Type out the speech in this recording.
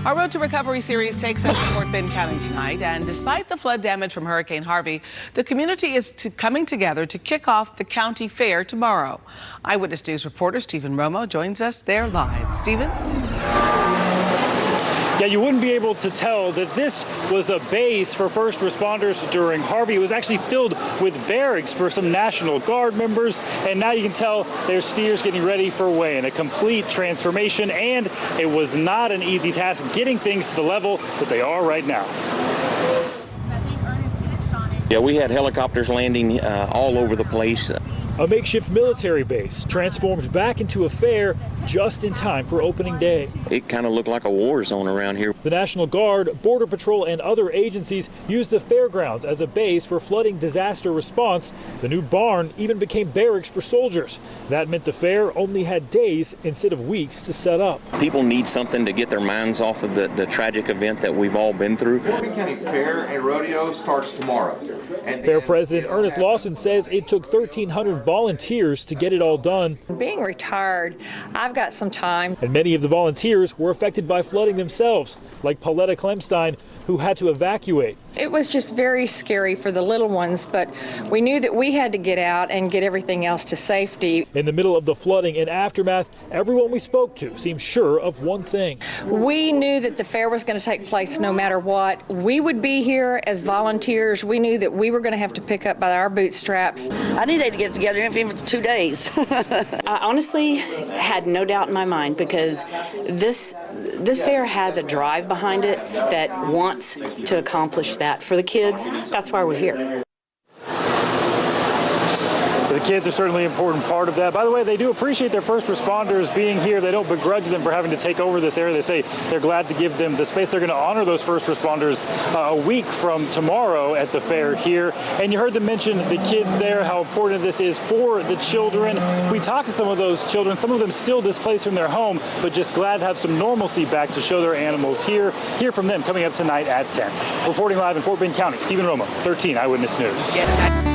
Our Road to Recovery series takes us to Fort Bend County tonight, and despite the flood damage from Hurricane Harvey, the community is coming together to kick off the county fair tomorrow. Eyewitness News reporter Stephen Romo joins us there live. Stephen? Yeah, you wouldn't be able to tell that this was a base for first responders during Harvey. It was actually filled with barracks for some National Guard members, and now you can tell there's steers getting ready for weigh-in, a complete transformation, and it was not an easy task getting things to the level that they are right now. Yeah, we had helicopters landing all over the place. A makeshift military base transformed back into a fair just in time for opening day. It kind of looked like a war zone around here. The National Guard, Border Patrol, and other agencies used the Fairgrounds as a base for flooding disaster response. The new barn even became barracks for soldiers. That meant the fair only had days instead of weeks to set up. People need something to get their minds off of the tragic event that we've all been through. Fort Bend County Fair and Rodeo starts tomorrow. Fair President Ernest Lawson says it took 1,300 volunteers to get it all done. Being retired, I've got some time. And many of the volunteers were affected by flooding themselves, like Pauletta Clemstein, who had to evacuate. It was just very scary for the little ones, but we knew that we had to get out and get everything else to safety. In the middle of the flooding and aftermath, everyone we spoke to seemed sure of one thing. We knew that the fair was going to take place no matter what. We would be here as volunteers. We knew that we were going to have to pick up by our bootstraps. I knew they'd get together even if it's 2 days. I honestly had no doubt in my mind because this fair has a drive behind it that wants to accomplish that for the kids. That's why we're here. The kids are certainly an important part of that. By the way, they do appreciate their first responders being here. They don't begrudge them for having to take over this area. They say they're glad to give them the space. They're going to honor those first responders a week from tomorrow at the fair here. And you heard them mention the kids there, how important this is for the children. We talked to some of those children, some of them still displaced from their home, but just glad to have some normalcy back to show their animals here. Hear from them coming up tonight at 10. Reporting live in Fort Bend County, Stephen Romo, 13 Eyewitness News. Yeah.